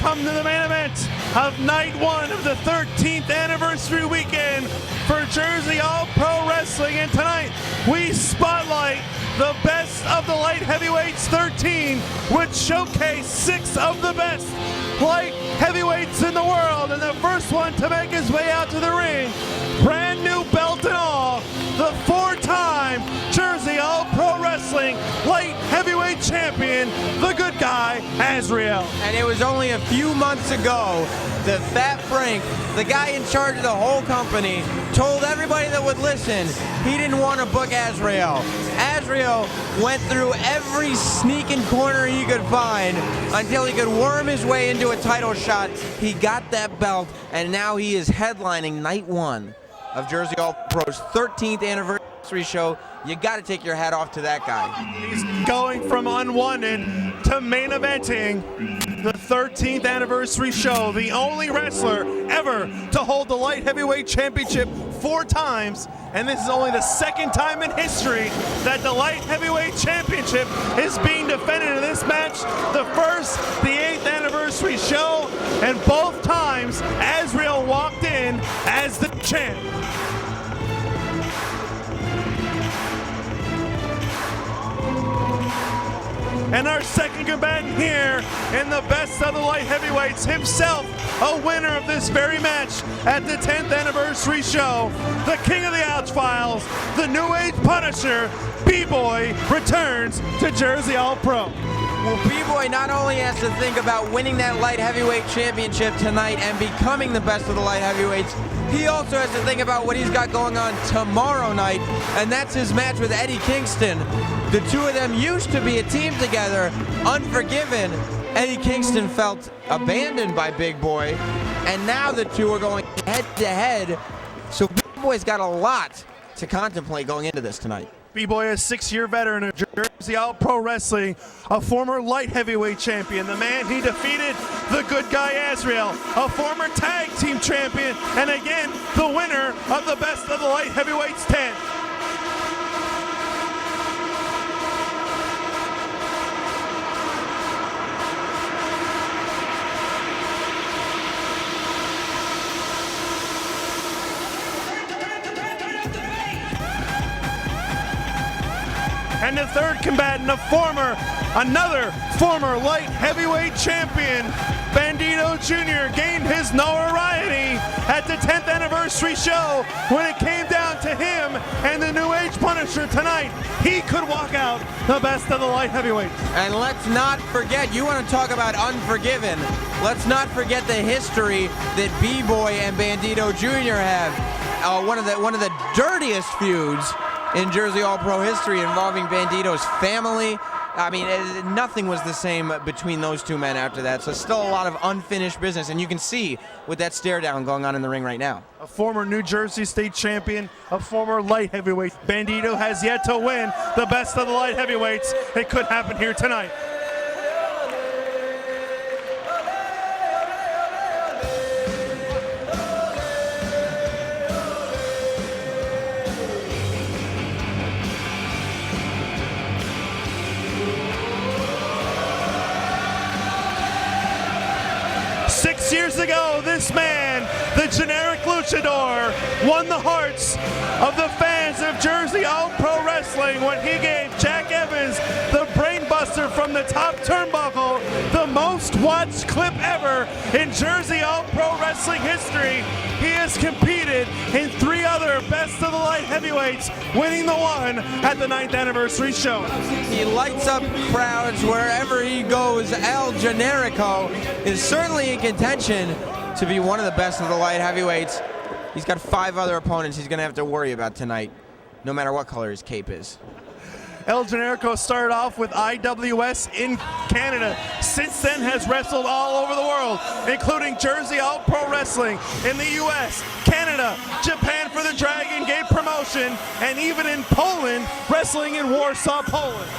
come to the main event of night one of the 13th anniversary weekend for Jersey All Pro Wrestling. And tonight we spotlight the best of the light heavyweights 13, which showcase 6 of the best light heavyweights in the world. And the first one to make his way out to the ring, brand new belt and all, the 4-time Jersey All Pro Wrestling light heavyweight champion, the good guy, Azrieal. And it was only a few months ago that Fat Frank, the guy in charge of the whole company, told everybody that would listen he didn't want to book Azrieal. Azrieal went through every sneaking corner he could find until he could worm his way into a title shot. He got that belt, and now he is headlining night one of Jersey All Pro's 13th anniversary show. You got to take your hat off to that guy. He's going from unwanted to main eventing the 13th anniversary show, the only wrestler ever to hold the light heavyweight championship 4 times, and this is only the 2nd time in history that the light heavyweight championship is being defended in this match. The first, the 8th anniversary show, and both times Azrieal walked in as the champ. And our second combatant here in the best of the light heavyweights, himself a winner of this very match at the 10th anniversary show, the king of the Ouch Files, the New Age Punisher, B-Boy, returns to Jersey All Pro. Well, B-Boy not only has to think about winning that light heavyweight championship tonight and becoming the best of the light heavyweights, he also has to think about what he's got going on tomorrow night, and that's his match with Eddie Kingston. The two of them used to be a team together, Unforgiven. Eddie Kingston felt abandoned by Big Boy, and now the two are going head to head. So Big Boy's got a lot to contemplate going into this tonight. B-Boy, a 6-year veteran of Jersey All Pro Wrestling, a former light heavyweight champion, the man he defeated, the good guy Azrieal, a former tag team champion, and again, the winner of the best of the light heavyweights 10. And the third combatant, another former light heavyweight champion, Bandido Jr. gained his notoriety at the 10th anniversary show when it came down to him and the New Age Punisher tonight. He could walk out the best of the light heavyweights. And let's not forget, you want to talk about Unforgiven, let's not forget the history that B-Boy and Bandido Jr. have. One of the dirtiest feuds in Jersey All Pro history involving Bandido's family. I mean, nothing was the same between those two men after that, so still a lot of unfinished business, and you can see with that stare down going on in the ring right now. A former New Jersey State champion, a former light heavyweight. Bandido has yet to win the best of the light heavyweights. It could happen here tonight. Years ago, this man, the generic luchador, won the hearts of the fans of Jersey All Pro Wrestling when he gave Jack Evans, the brainbuster from the top turnbuckle, the most watched clip ever in Jersey All Pro Wrestling history. He has competed in 3 other best of the light heavyweights, winning the one at the 9th anniversary show. He lights up crowds wherever he goes. El Generico is certainly in contention to be one of the best of the light heavyweights. He's got 5 other opponents he's going to have to worry about tonight, no matter what color his cape is. El Generico started off with IWS in Canada. Since then has wrestled all over the world, including Jersey All Pro Wrestling in the US, Canada, Japan for the Dragon Gate promotion, and even in Poland, wrestling in Warsaw, Poland.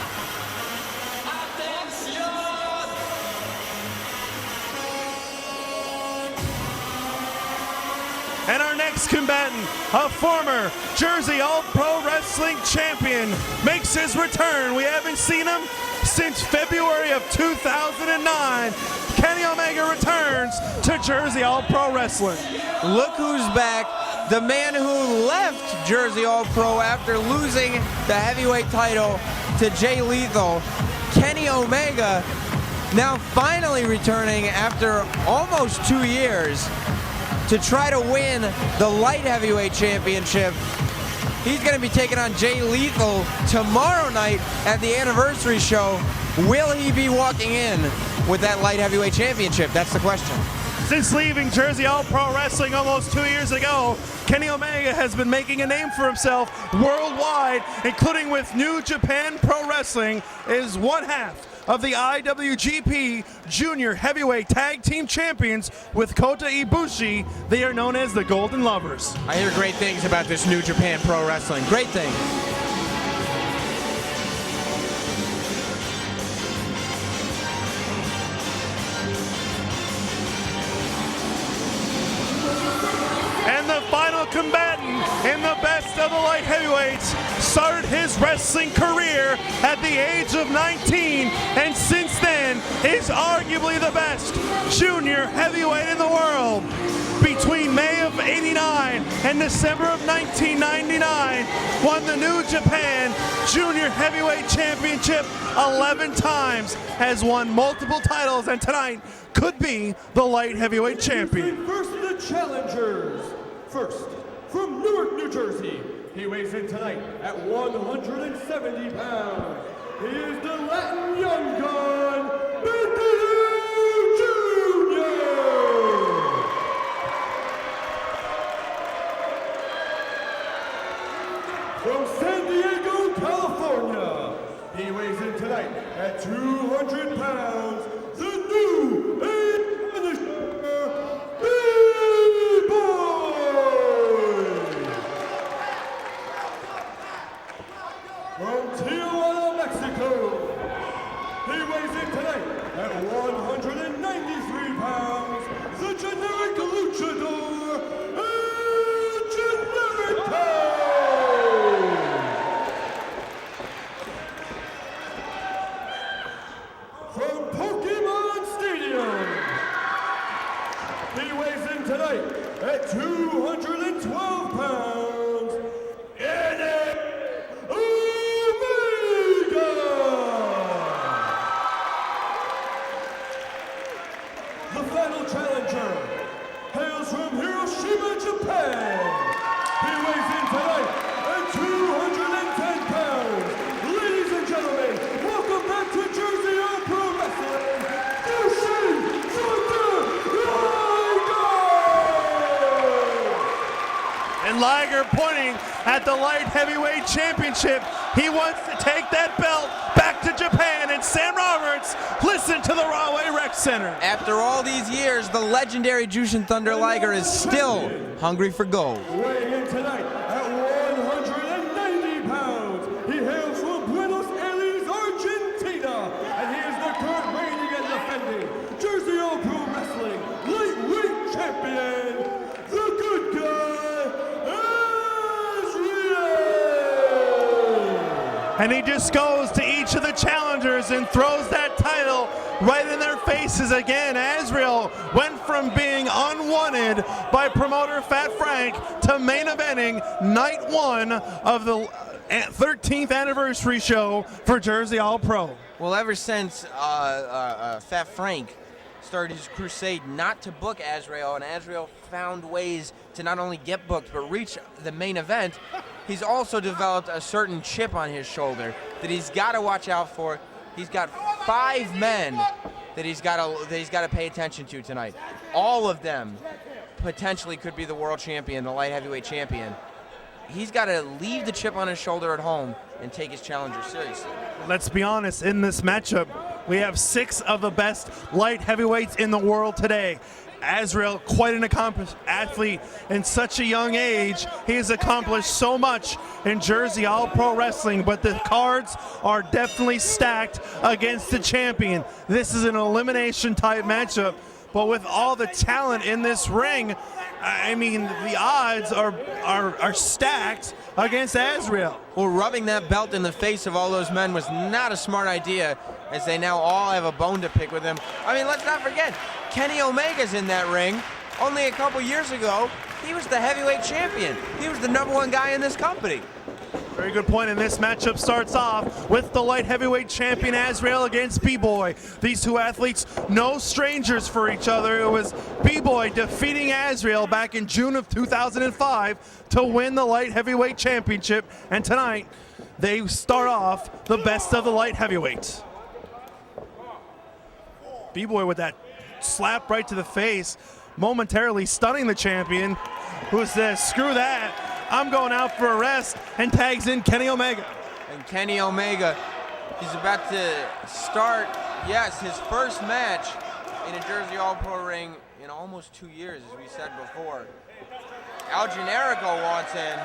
And our next combatant, a former Jersey All Pro Wrestling champion, makes his return. We haven't seen him since February of 2009. Kenny Omega returns to Jersey All Pro Wrestling. Look who's back. The man who left Jersey All Pro after losing the heavyweight title to Jay Lethal, Kenny Omega, now finally returning after almost 2 years to try to win the light heavyweight championship. He's going to be taking on Jay Lethal tomorrow night at the anniversary show. Will he be walking in with that light heavyweight championship? That's the question. Since leaving Jersey All Pro Wrestling almost 2 years ago, Kenny Omega has been making a name for himself worldwide, including with New Japan Pro Wrestling, is one half of the IWGP Junior Heavyweight Tag Team Champions with Kota Ibushi. They are known as the Golden Lovers. I hear great things about this New Japan Pro Wrestling. Great things. And the final combatant in the best of the light heavyweights started his wrestling career at the age of 19, and since then is arguably the best junior heavyweight in the world. Between May of '89 and December of 1999, won the New Japan Junior Heavyweight Championship 11 times, has won multiple titles, and tonight could be the light heavyweight champion. First, the challengers. First, from Newark, New Jersey, he weighs in tonight at 170 pounds. He is the Latin Young Gun, Bandido Jr. From San Diego, California, he weighs in tonight at 200 pounds. The new finisher, from Tijuana, Mexico, he weighs in tonight at 193 pounds, the Generico luchador, Generico. From Pokemon Stadium, he weighs in tonight at 212 pounds, the final challenger hails from Hiroshima, Japan. He weighs in tonight at 210 pounds. Ladies and gentlemen, welcome back to Jersey All Pro Wrestling, Jushin Liger! And Liger pointing at the light heavyweight championship. He wants to take that belt back to Japan. And Sam Roberts, listen to the Rahway Rec Center. After all these years, the legendary Jushin Thunder Liger is still hungry for gold. Weighing in tonight at 190 pounds, he hails from Buenos Aires, Argentina, and he is the current reigning and defending Jersey All Pro Wrestling lightweight champion, the good guy, Azrieal. And he just goes to each of the challengers and throws that title right in their faces again. Azrieal went from being unwanted by promoter Fat Frank to main eventing night one of the 13th anniversary show for Jersey All Pro. Well, ever since Fat Frank started his crusade not to book Azrieal, and Azrieal found ways to not only get booked but reach the main event, he's also developed a certain chip on his shoulder that he's got to watch out for. He's got 5 men that he's got to pay attention to tonight. All of them potentially could be the world champion, the light heavyweight champion. He's got to leave the chip on his shoulder at home and take his challenger seriously. Let's be honest, in this matchup, we have 6 of the best light heavyweights in the world today. Azrieal, quite an accomplished athlete in such a young age. He has accomplished so much in Jersey All Pro Wrestling, but the cards are definitely stacked against the champion. This is an elimination type matchup, but with all the talent in this ring, I mean, the odds are stacked against Azrieal. Well, rubbing that belt in the face of all those men was not a smart idea, as they now all have a bone to pick with him. I mean, let's not forget, Kenny Omega's in that ring. Only a couple years ago, he was the heavyweight champion. He was the #1 guy in this company. Very good point, and this matchup starts off with the light heavyweight champion Azrieal against B-Boy. These two athletes, no strangers for each other. It was B-Boy defeating Azrieal back in June of 2005 to win the light heavyweight championship, and tonight they start off the best of the light heavyweights. B-Boy with that slap right to the face, momentarily stunning the champion, who says, screw that, I'm going out for a rest, and tags in Kenny Omega. And Kenny Omega, he's about to start, yes, his first match in a Jersey All-Pro ring in almost 2 years, as we said before. El Generico wants in.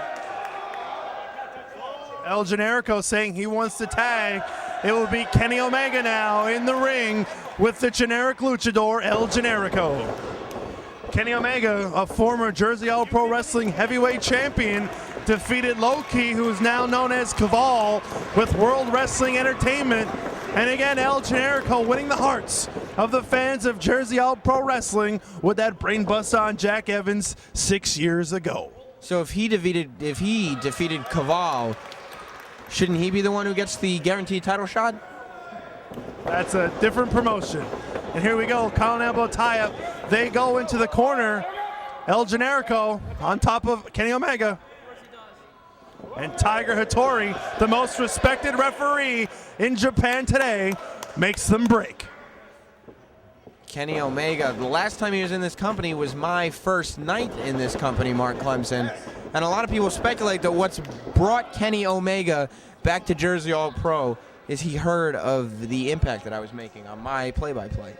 El Generico saying he wants to tag. It will be Kenny Omega now in the ring with the generic luchador, El Generico. Kenny Omega, a former Jersey All-Pro Wrestling heavyweight champion, defeated Loki, who is now known as Caval, with World Wrestling Entertainment. And again, El Generico winning the hearts of the fans of Jersey All-Pro Wrestling with that brain bust on Jack Evans 6 years ago. So if he defeated Caval, shouldn't he be the one who gets the guaranteed title shot? That's a different promotion. And here we go, collar and elbow tie-up. They go into the corner. El Generico on top of Kenny Omega. And Tiger Hattori, the most respected referee in Japan today, makes them break. Kenny Omega, the last time he was in this company was my first night in this company, Mark Clemson. And a lot of people speculate that what's brought Kenny Omega back to Jersey All-Pro is he heard of the impact that I was making on my play-by-play.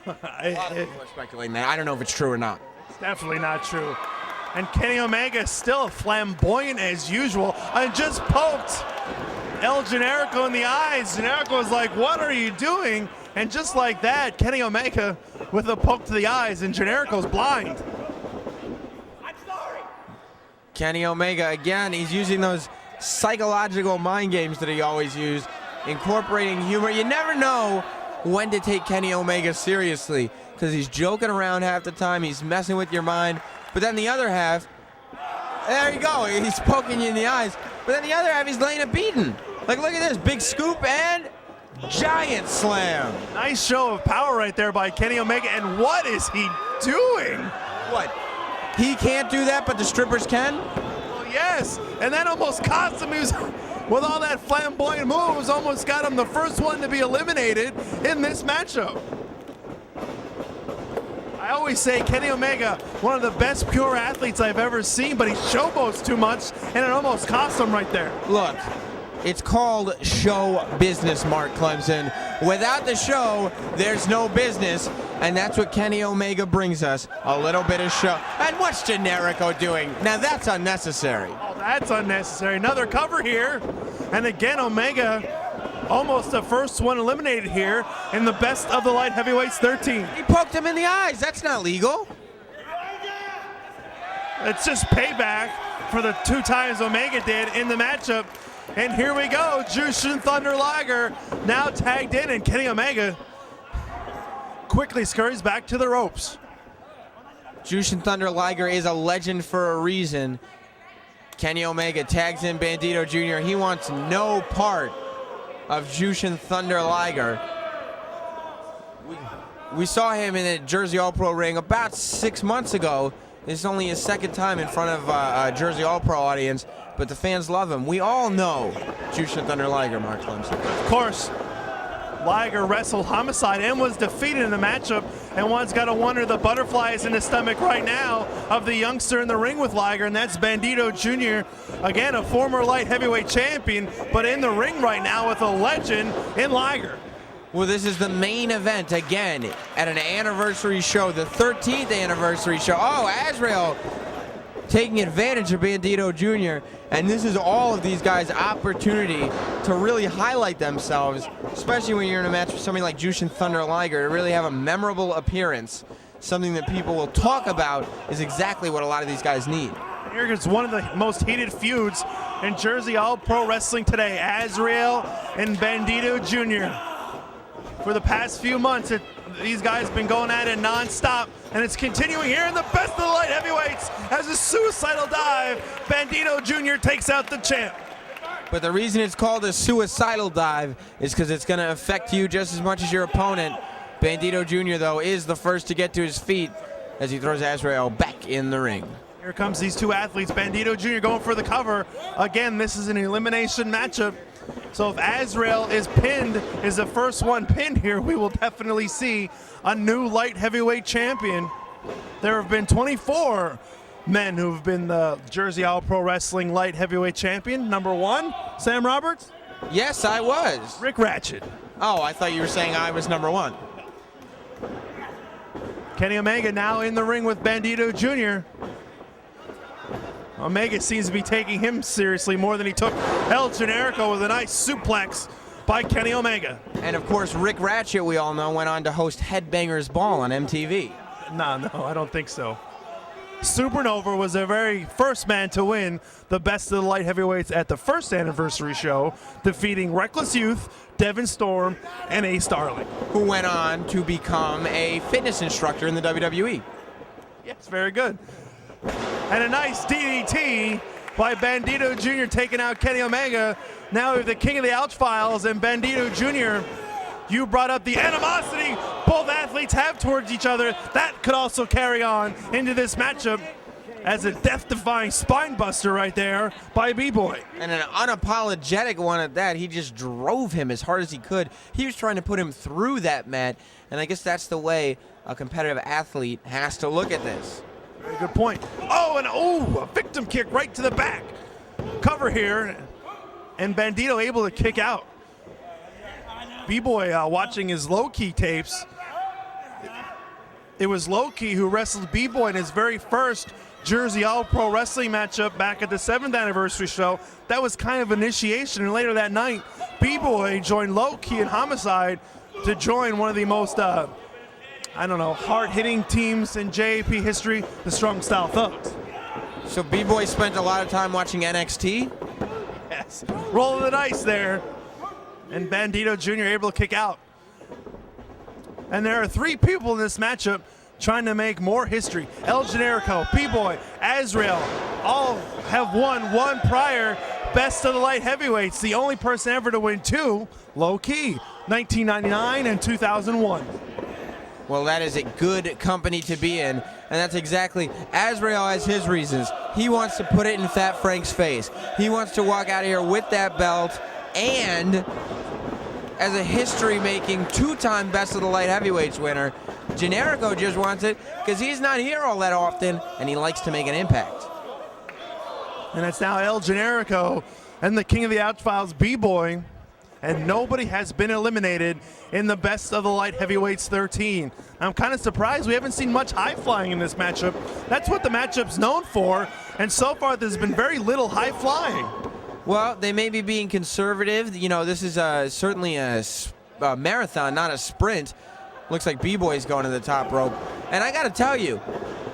A lot of people are speculating that. I don't know if it's true or not. It's definitely not true. And Kenny Omega is still flamboyant as usual. I just poked El Generico in the eyes. Generico was like, what are you doing? And just like that, Kenny Omega with a poke to the eyes, and Generico's blind. Kenny Omega, again, he's using those psychological mind games that he always used, incorporating humor. You never know when to take Kenny Omega seriously, because he's joking around half the time, he's messing with your mind, but then the other half, there you go, he's poking you in the eyes, but then the other half, he's laying a beating. Like, look at this, big scoop and giant slam. Nice show of power right there by Kenny Omega, and what is he doing? What? He can't do that, but the strippers can? Well, yes, and that almost cost him. He was, with all that flamboyant moves, almost got him the first one to be eliminated in this matchup. I always say Kenny Omega, one of the best pure athletes I've ever seen, but he showboats too much, and it almost cost him right there. Look, it's called show business, Mark Clemson. Without the show, there's no business, and that's what Kenny Omega brings us, a little bit of show. And what's Generico doing? Now that's unnecessary. Oh, that's unnecessary. Another cover here, and again Omega, almost the first one eliminated here in the best of the light heavyweights 13. He poked him in the eyes. That's not legal. It's just payback for the 2 times Omega did in the matchup. And here we go, Jushin Thunder Liger now tagged in, and Kenny Omega quickly scurries back to the ropes. Jushin Thunder Liger is a legend for a reason. Kenny Omega tags in Bandido Jr. He wants no part of Jushin Thunder Liger. We saw him in the Jersey All-Pro ring about 6 months ago. This is only his second time in front of a Jersey All-Pro audience, but the fans love him. We all know Jushin Thunder Liger, Mark Clemson. Of course, Liger wrestled Homicide and was defeated in the matchup, and one's got to wonder the butterflies in his stomach right now of the youngster in the ring with Liger, and that's Bandido Jr., again, a former light heavyweight champion, but in the ring right now with a legend in Liger. Well, this is the main event again at an anniversary show, the 13th anniversary show. Oh, Azrieal taking advantage of Bandido Jr., and this is all of these guys' opportunity to really highlight themselves, especially when you're in a match with somebody like Jushin Thunder Liger, to really have a memorable appearance. Something that people will talk about is exactly what a lot of these guys need. Here is one of the most heated feuds in Jersey All-Pro Wrestling today, Azrieal and Bandido Jr. For the past few months, these guys have been going at it non-stop, and it's continuing here in the best of the light heavyweights as a suicidal dive. Bandido Jr. takes out the champ. But the reason it's called a suicidal dive is because it's going to affect you just as much as your opponent. Bandido Jr., though, is the first to get to his feet as he throws Azrieal back in the ring. Here comes these two athletes. Bandido Jr. going for the cover. Again, this is an elimination matchup. So if Azrieal is pinned, is the first one pinned here, we will definitely see a new light heavyweight champion. There have been 24 men who have been the Jersey All Pro Wrestling light heavyweight champion. Number 1, Sam Roberts? Yes, I was. Rick Ratchet. Oh, I thought you were saying I was number 1. Kenny Omega now in the ring with Bandido Jr. Omega seems to be taking him seriously more than he took El Generico with a nice suplex by Kenny Omega. And of course, Rick Ratchet, we all know, went on to host Headbangers Ball on MTV. No, I don't think so. Supernova was the very first man to win the best of the light heavyweights at the first anniversary show, defeating Reckless Youth, Devin Storm, and Ace Starling. Who went on to become a fitness instructor in the WWE. Yes, very good. And a nice DDT by Bandido Jr. taking out Kenny Omega. Now we have the King of the Ouch Files and Bandido Jr. You brought up the animosity both athletes have towards each other. That could also carry on into this matchup as a death-defying spine buster right there by B-Boy. And an unapologetic one at that. He just drove him as hard as he could. He was trying to put him through that mat, and I guess that's the way a competitive athlete has to look at this. Very good point. A victim kick right to the back. Cover here, and Bandido able to kick out. B-Boy watching his Low-Key tapes. It was Low-Key who wrestled B-Boy in his very first Jersey All Pro Wrestling matchup back at the 7th anniversary show. That was kind of initiation, and later that night, B-Boy joined Low-Key and Homicide to join one of the most, hard-hitting teams in JAP history, the Strong Style Thugs. So B-Boy spent a lot of time watching NXT? Yes. Roll of the dice there. And Bandido Jr. able to kick out. And there are 3 people in this matchup trying to make more history. El Generico, B-Boy, Azrieal, all have won one prior best of the light heavyweights. The only person ever to win 2, Low-Key, 1999 and 2001. Well, that is a good company to be in, and that's exactly, Azrieal has his reasons. He wants to put it in Fat Frank's face. He wants to walk out of here with that belt, and as a history-making 2-time Best of the Light Heavyweights winner, Generico just wants it because he's not here all that often, and he likes to make an impact. And it's now El Generico and the King of the Ouch Files, B-Boy, and nobody has been eliminated in the Best of the Light Heavyweights 13. I'm kind of surprised we haven't seen much high-flying in this matchup. That's what the matchup's known for, and so far there's been very little high-flying. Well, they may be being conservative. You know, this is certainly a marathon, not a sprint. Looks like B-Boy's going to the top rope. And I got to tell you,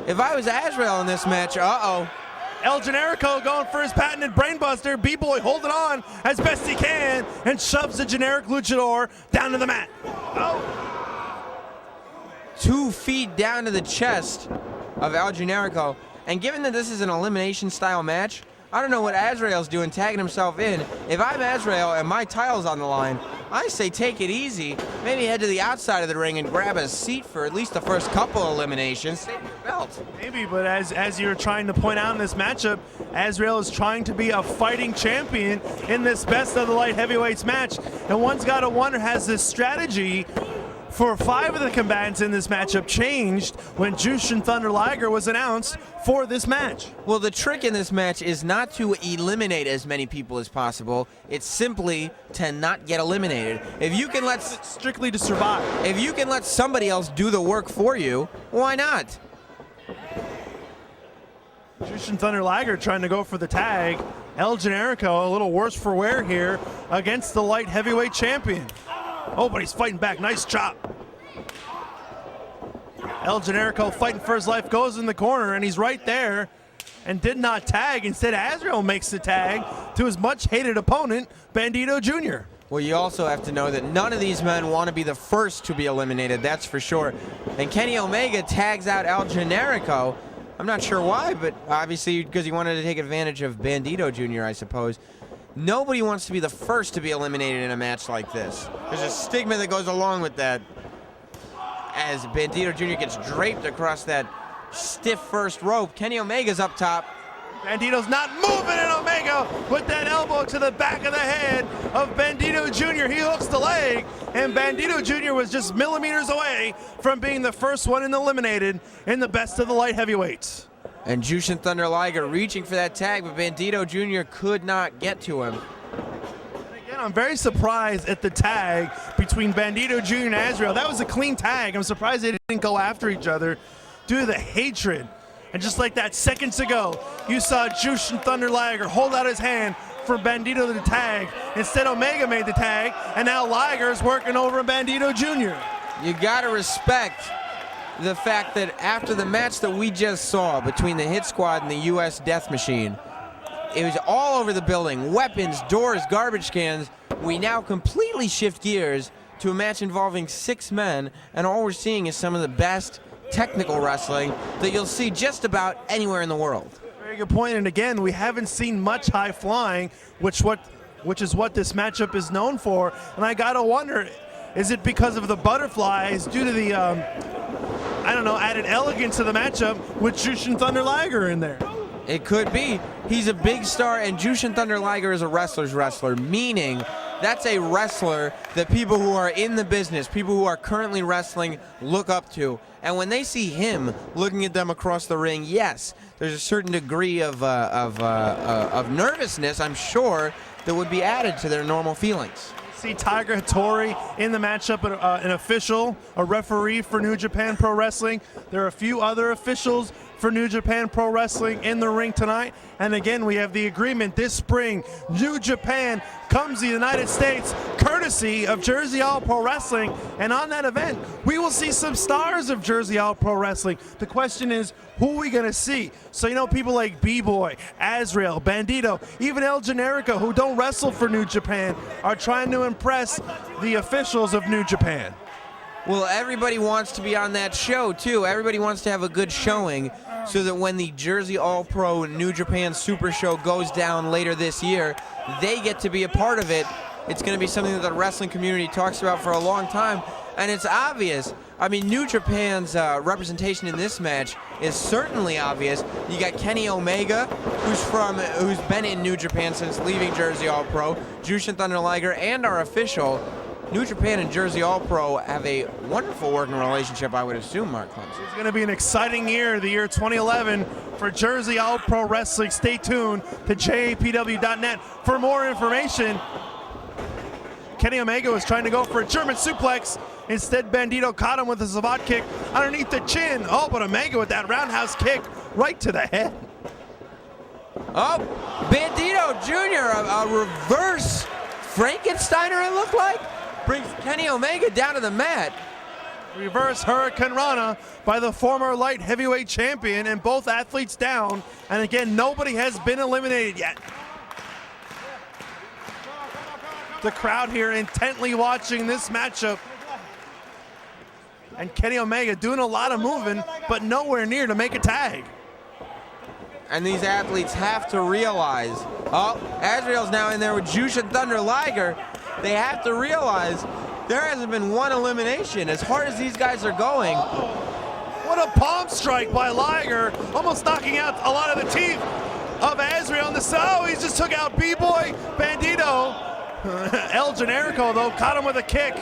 if I was Azrieal in this match, El Generico going for his patented brainbuster. B-Boy holding on as best he can and shoves the generic luchador down to the mat. 2 feet down to the chest of El Generico. And given that this is an elimination style match, I don't know what Azrael's doing, tagging himself in. If I'm Azrieal and my title's on the line, I say take it easy. Maybe head to the outside of the ring and grab a seat for at least the first couple eliminations. Save your belt. Maybe, but as you're trying to point out in this matchup, Azrieal is trying to be a fighting champion in this Best of the Light Heavyweights match. And one's got to wonder, has this strategy for 5 of the combatants in this matchup changed when Jushin Thunder Liger was announced for this match? Well, the trick in this match is not to eliminate as many people as possible. It's simply to not get eliminated. If you can It's strictly to survive. If you can let somebody else do the work for you, why not? Jushin Thunder Liger trying to go for the tag. El Generico a little worse for wear here against the light heavyweight champion. Oh, but he's fighting back. Nice chop. El Generico fighting for his life, goes in the corner, and he's right there and did not tag. Instead, Azrieal makes the tag to his much-hated opponent, Bandido Jr. Well, you also have to know that none of these men want to be the first to be eliminated, that's for sure. And Kenny Omega tags out El Generico. I'm not sure why, but obviously because he wanted to take advantage of Bandido Jr., I suppose. Nobody wants to be the first to be eliminated in a match like this. There's a stigma that goes along with that, as Bandido Jr. gets draped across that stiff first rope. Kenny Omega's up top. Bandido's not moving, and Omega with that elbow to the back of the head of Bandido Jr. He hooks the leg, and Bandido Jr. was just millimeters away from being the first one eliminated in the best of the light heavyweights. And Jushin Thunder Liger reaching for that tag, but Bandido Jr. could not get to him. Again, I'm very surprised at the tag between Bandido Jr. and Azrieal. That was a clean tag. I'm surprised they didn't go after each other due to the hatred. And just like that, seconds ago, you saw Jushin Thunder Liger hold out his hand for Bandido to tag. Instead, Omega made the tag, and now Liger's working over Bandido Jr. You gotta respect the fact that after the match that we just saw between the Hit Squad and the US Death Machine, it was all over the building. Weapons, doors, garbage cans. We now completely shift gears to a match involving 6 men, and all we're seeing is some of the best technical wrestling that you'll see just about anywhere in the world. Very good point. And again, we haven't seen much high flying, which is what this matchup is known for. And I gotta wonder, is it because of the butterflies due to the I don't know, added elegance to the matchup with Jushin Thunder Liger in there? It could be. He's a big star, and Jushin Thunder Liger is a wrestler's wrestler, meaning that's a wrestler that people who are in the business, people who are currently wrestling, look up to. And when they see him looking at them across the ring, yes, there's a certain degree of nervousness, I'm sure, that would be added to their normal feelings. See Tiger Hattori in the matchup, an official, a referee for New Japan Pro Wrestling. There are a few other officials for New Japan Pro Wrestling in the ring tonight. And again, we have the agreement this spring. New Japan comes to the United States courtesy of Jersey All Pro Wrestling. And on that event, we will see some stars of Jersey All Pro Wrestling. The question is, who are we going to see? So, you know, people like B-Boy, Azrieal, Bandido, even El Generico, who don't wrestle for New Japan, are trying to impress the officials of New Japan. Well, everybody wants to be on that show, too. Everybody wants to have a good showing so that when the Jersey All-Pro New Japan Super Show goes down later this year, they get to be a part of it. It's going to be something that the wrestling community talks about for a long time, and it's obvious. I mean, New Japan's representation in this match is certainly obvious. You got Kenny Omega, who's been in New Japan since leaving Jersey All-Pro, Jushin Thunder Liger, and our official. New Japan and Jersey All-Pro have a wonderful working relationship, I would assume, Mark Clemson. It's going to be an exciting year, the year 2011, for Jersey All-Pro Wrestling. Stay tuned to JAPW.net for more information. Kenny Omega was trying to go for a German suplex. Instead, Bandido caught him with a savate kick underneath the chin. Oh, but Omega with that roundhouse kick right to the head. Oh, Bandido Jr., a reverse Frankensteiner, it looked like, brings Kenny Omega down to the mat. Reverse Hurricane Rana by the former light heavyweight champion, and both athletes down. And again, nobody has been eliminated yet. The crowd here intently watching this matchup. And Kenny Omega doing a lot of moving, but nowhere near to make a tag. And these athletes have to realize, oh, Azrieal's now in there with Jushin Thunder Liger. They have to realize there hasn't been one elimination. As hard as these guys are going. What a palm strike by Liger, almost knocking out a lot of the teeth of Azrieal on the side. Oh, he just took out B-Boy, Bandido. El Generico, though, caught him with a kick.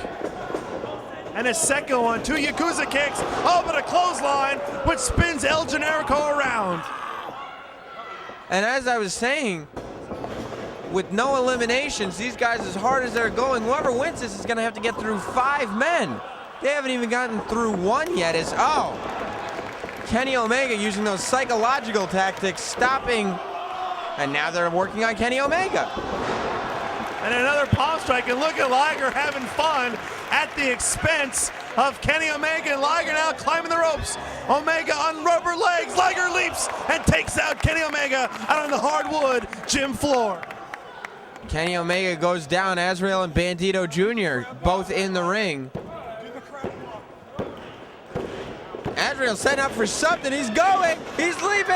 And a second one, 2 Yakuza kicks. Oh, but a clothesline, which spins El Generico around. And as I was saying, with no eliminations, these guys, as hard as they're going, whoever wins this is going to have to get through 5 men. They haven't even gotten through 1 yet. Kenny Omega using those psychological tactics, stopping, and now they're working on Kenny Omega. And another palm strike, and look at Liger having fun at the expense of Kenny Omega, and Liger now climbing the ropes. Omega on rubber legs, Liger leaps and takes out Kenny Omega out on the hardwood gym floor. Kenny Omega goes down. Azrieal and Bandido Jr. both in the ring. Azrieal setting up for something. He's going. He's leaving.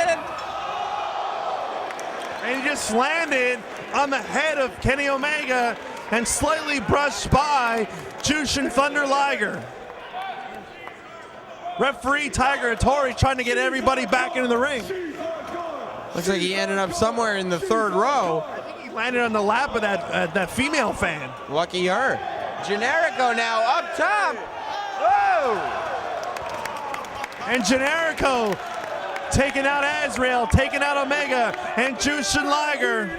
And he just landed on the head of Kenny Omega and slightly brushed by Jushin Thunder Liger. Referee Tiger Hattori trying to get everybody back into the ring. Looks like he ended up somewhere in the third row. I think he landed on the lap of that female fan. Lucky her. Generico now up top. Whoa! And Generico taking out Azrieal, taking out Omega, and Jushin Liger.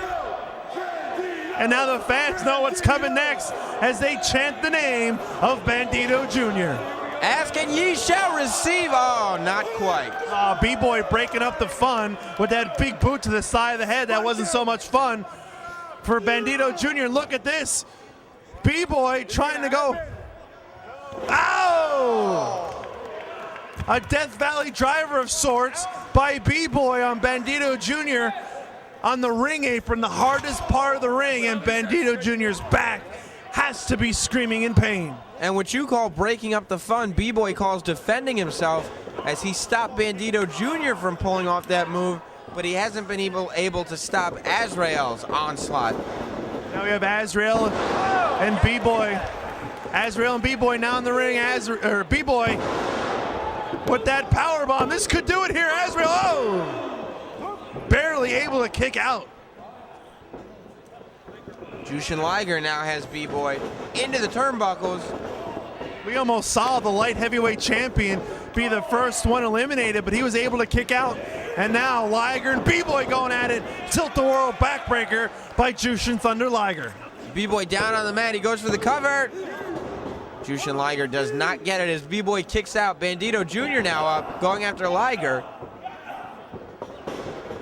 And now the fans know what's coming next as they chant the name of Bandido Jr. Ask and ye shall receive. Oh, not quite. B-Boy breaking up the fun with that big boot to the side of the head. That wasn't so much fun for Bandido Jr. Look at this. B-Boy trying to go. Ow! A Death Valley driver of sorts by B-Boy on Bandido Jr. on the ring apron, the hardest part of the ring, and Bandido Jr.'s back has to be screaming in pain. And what you call breaking up the fun, B-Boy calls defending himself as he stopped Bandido Jr. from pulling off that move, but he hasn't been able to stop Azrael's onslaught. Now we have Azrieal and B-Boy. Azrieal and B-Boy now in the ring. B-Boy with that power bomb. This could do it here. Azrieal, oh! Barely able to kick out. Jushin Liger now has B-Boy into the turnbuckles. We almost saw the light heavyweight champion be the first one eliminated, but he was able to kick out. And now Liger and B-Boy going at it. Tilt-the-world backbreaker by Jushin Thunder Liger. B-Boy down on the mat. He goes for the cover. Jushin Liger does not get it as B-Boy kicks out. Bandido Jr. now up, going after Liger.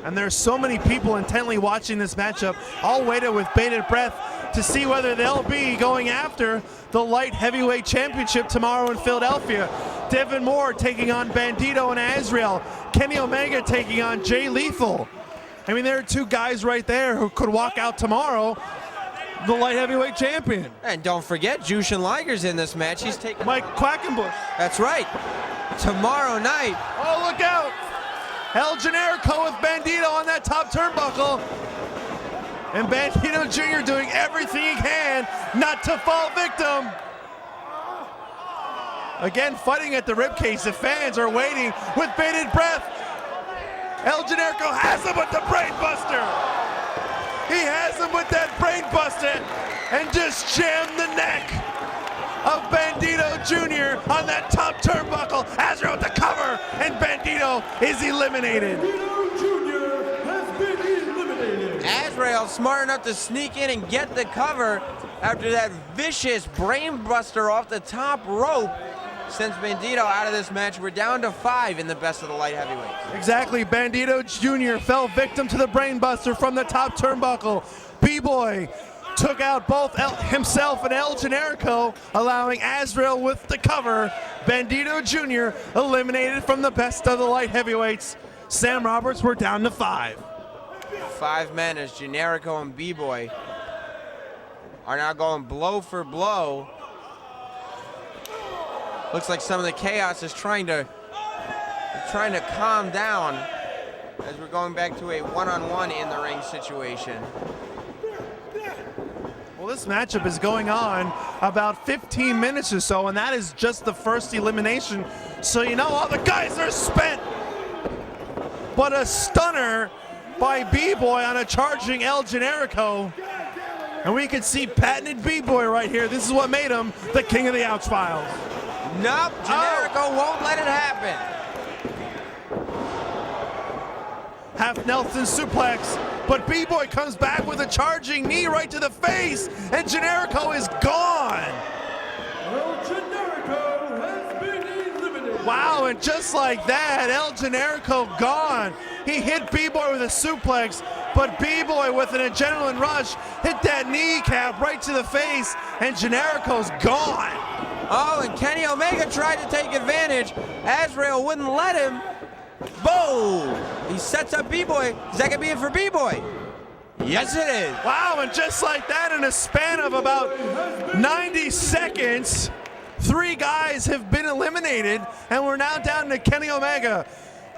And there's so many people intently watching this matchup, all waited with bated breath to see whether they'll be going after the light heavyweight championship tomorrow in Philadelphia. Devin Moore taking on Bandido and Azrieal. Kenny Omega taking on Jay Lethal. I mean, there are two guys right there who could walk out tomorrow the light heavyweight champion. And don't forget, Jushin Liger's in this match. He's taking Mike Quackenbush. That's right. Tomorrow night. Oh, look out. El Generico with Bandido on that top turnbuckle. And Bandido Jr. doing everything he can not to fall victim. Again, fighting at the ribcage. The fans are waiting with bated breath. El Generico has him with the brain buster. He has him with that brain buster and just jammed the neck of Bandido Jr. on that top turnbuckle. Azrieal with the cover, and Bandido is eliminated. Bandido Jr. has been eliminated. Azrieal smart enough to sneak in and get the cover after that vicious brain buster off the top rope. Sends Bandido out of this match. We're down to 5 in the best of the light heavyweights. Exactly. Bandido Jr. fell victim to the brain buster from the top turnbuckle. B-Boy took out both himself and El Generico, allowing Azrieal with the cover. Bandido Jr. eliminated from the best of the light heavyweights. Sam Roberts, we're down to 5. 5 men as Generico and B-Boy are now going blow for blow. Looks like some of the chaos is trying to calm down as we're going back to a one-on-one in the ring situation. Well, this matchup is going on about 15 minutes or so, and that is just the first elimination. So you know all the guys are spent. But a stunner by B-Boy on a charging El Generico. And we can see patented B-Boy right here. This is what made him the king of the Ouch Files. Nope, Generico won't let it happen. Half Nelson suplex, but B-Boy comes back with a charging knee right to the face, and Generico is gone. El Generico has been eliminated. Wow, and just like that, El Generico gone. He hit B-Boy with a suplex, but B-Boy with an adrenaline rush hit that kneecap right to the face, and Generico's gone. Oh, and Kenny Omega tried to take advantage. Azrieal wouldn't let him. Boom! He sets up B-Boy. Is that gonna be it for B-Boy? Yes, it is. Wow, and just like that, in a span of about 90 seconds, 3 guys have been eliminated, and we're now down to Kenny Omega,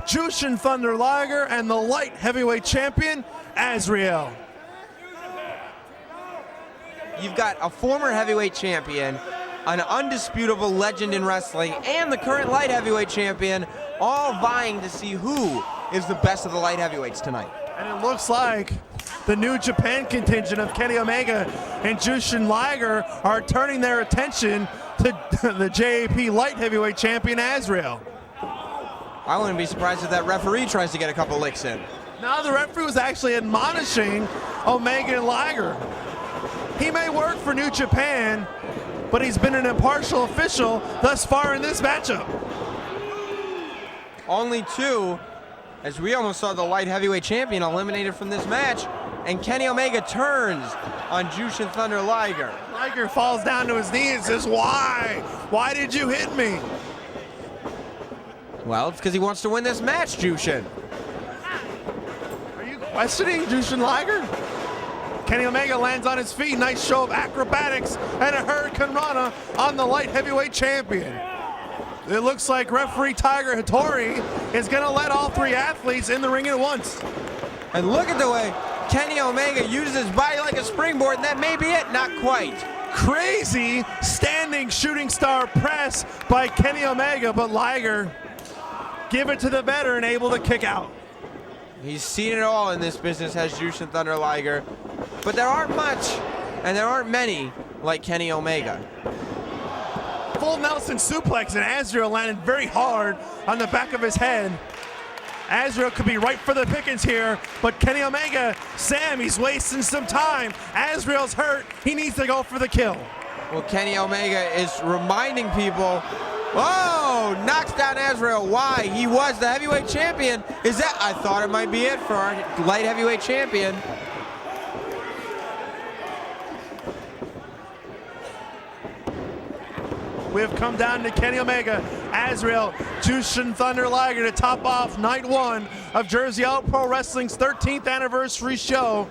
Jushin Thunder Liger, and the light heavyweight champion, Azrieal. You've got a former heavyweight champion, an undisputable legend in wrestling, and the current light heavyweight champion, all vying to see who is the best of the light heavyweights tonight. And it looks like the New Japan contingent of Kenny Omega and Jushin Liger are turning their attention to the JAP light heavyweight champion, Azrieal. I wouldn't be surprised if that referee tries to get a couple licks in. Now the referee was actually admonishing Omega and Liger. He may work for New Japan, but he's been an impartial official thus far in this matchup. Only 2, as we almost saw the light heavyweight champion eliminated from this match, and Kenny Omega turns on Jushin Thunder Liger. Liger falls down to his knees and says, why? Why did you hit me? Well, it's because he wants to win this match, Jushin. Are you questioning Jushin Liger? Kenny Omega lands on his feet. Nice show of acrobatics and a Hurricane Rana on the light heavyweight champion. It looks like referee Tiger Hattori is going to let all 3 athletes in the ring at once. And look at the way Kenny Omega uses his body like a springboard, and that may be it, not quite. Crazy standing shooting star press by Kenny Omega, but Liger give it to the veteran, able to kick out. He's seen it all in this business, has Jushin Thunder Liger, but there aren't much, and there aren't many like Kenny Omega. Full Nelson suplex, and Azrieal landed very hard on the back of his head. Azrieal could be right for the pickings here, but Kenny Omega, Sam, he's wasting some time. Azrael's hurt. He needs to go for the kill. Well, Kenny Omega is reminding people, oh, knocks down Azrieal. Why? He was the heavyweight champion. Is that? I thought it might be it for our light heavyweight champion. We have come down to Kenny Omega, Azrieal, Jushin Thunder Liger to top off night 1 of Jersey All Pro Wrestling's 13th anniversary show.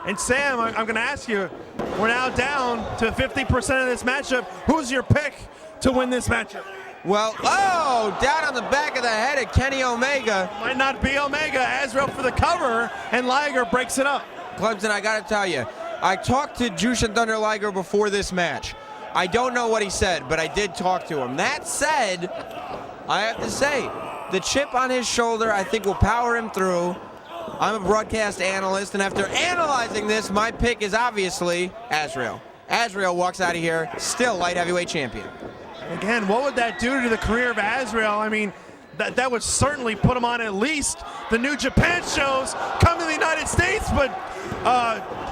And Sam, I'm going to ask you, we're now down to 50% of this matchup. Who's your pick to win this matchup? Well, oh, down on the back of the head of Kenny Omega. Might not be Omega. Azrieal for the cover, and Liger breaks it up. Clemson, I got to tell you, I talked to Jushin Thunder Liger before this match. I don't know what he said, but I did talk to him. That said, I have to say, the chip on his shoulder, I think, will power him through. I'm a broadcast analyst, and after analyzing this, my pick is obviously Azrieal. Azrieal walks out of here still light heavyweight champion. Again, what would that do to the career of Azrieal? I mean, that would certainly put him on at least the New Japan shows, come to the United States, but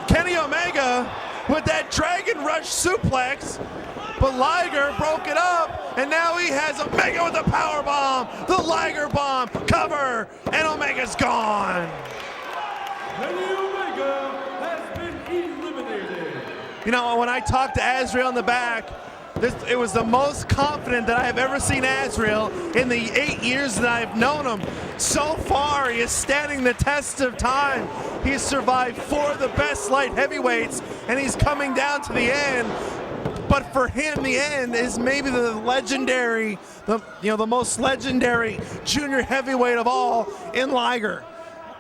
Kenny Omega with that Dragon Rush suplex, but Liger broke it up, and now he has Omega with a power bomb, the Liger bomb, cover, and Omega's gone. Kenny Omega has been eliminated. You know, when I talked to Azrieal in the back, it was the most confident that I have ever seen Azrieal in the 8 years that I've known him. So far, he is standing the test of time. He's survived 4 of the best light heavyweights, and he's coming down to the end. But for him, the end is maybe the legendary, the most legendary junior heavyweight of all in Liger.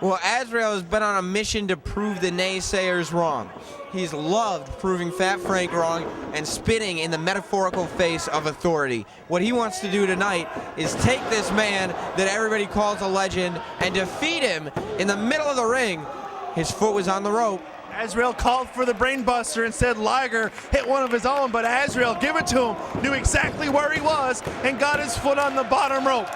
Well, Azrieal has been on a mission to prove the naysayers wrong. He's loved proving Fat Frank wrong and spitting in the metaphorical face of authority. What he wants to do tonight is take this man that everybody calls a legend and defeat him in the middle of the ring. His foot was on the rope. Azrieal called for the brainbuster and said Liger hit one of his own, but Azrieal, give it to him, knew exactly where he was and got his foot on the bottom rope.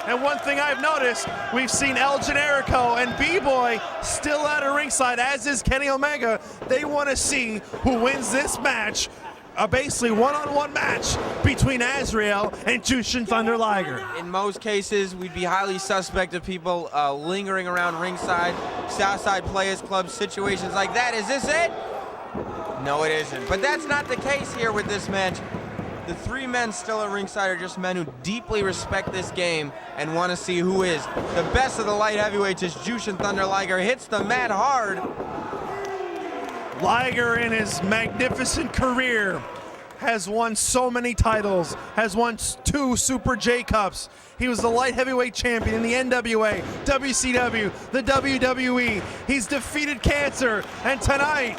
And one thing I've noticed, we've seen El Generico and B-Boy still at a ringside, as is Kenny Omega. They want to see who wins this match, a basically one-on-one match between Azrieal and Jushin Thunder Liger. In most cases, we'd be highly suspect of people lingering around ringside, Southside Players Club, situations like that. Is this it? No, it isn't. But that's not the case here with this match. The three men still at ringside are just men who deeply respect this game and want to see who is the best of the light heavyweights as Jushin Thunder Liger hits the mat hard. Liger in his magnificent career has won so many titles, has won 2 Super J Cups. He was the light heavyweight champion in the NWA, WCW, the WWE. He's defeated cancer, and tonight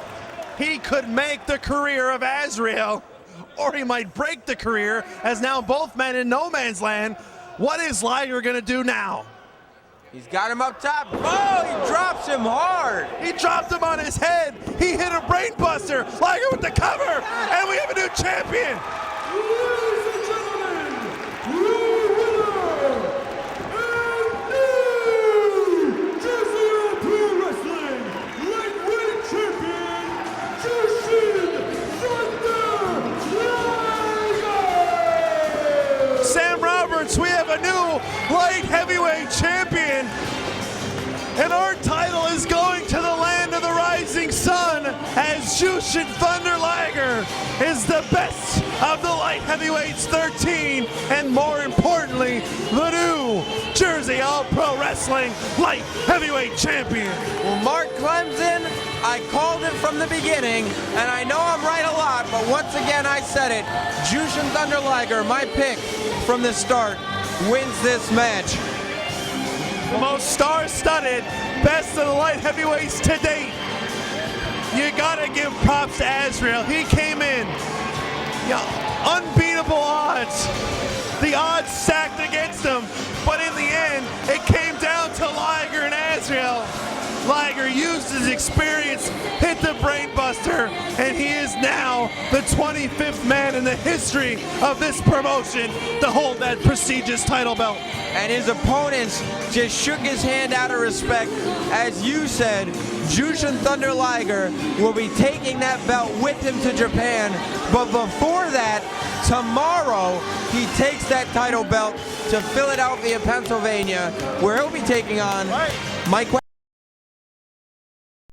he could make the career of Azrieal, or he might break the career, as now both men in no man's land. What is Liger gonna do now? He's got him up top. Oh, he drops him hard. He dropped him on his head. He hit a brain buster. Liger with the cover, and we have a new champion. Ladies and gentlemen, your winner and new Jersey Pro Wrestling lightweight champion, Jushin Thunder Liger. Sam Roberts, we have a new light heavyweight champion. And our title is going to the land of the rising sun, as Jushin Thunder Liger is the best of the light heavyweights 13, and more importantly, the new Jersey All Pro Wrestling light heavyweight champion. Well, Mark Clemson, I called it from the beginning, and I know I'm right a lot, but once again I said it. Jushin Thunder Liger, my pick from the start, wins this match. The most star-studded, best of the light heavyweights to date. You gotta give props to Azrieal. He came in, unbeatable odds. The odds stacked against him, but in the end, it came down to Liger and Azrieal. Liger used his experience, hit the brainbuster, and he is now the 25th man in the history of this promotion to hold that prestigious title belt. And his opponents just shook his hand out of respect. As you said, Jushin Thunder Liger will be taking that belt with him to Japan. But before that, tomorrow, he takes that title belt to Philadelphia, Pennsylvania, where he'll be taking on Mike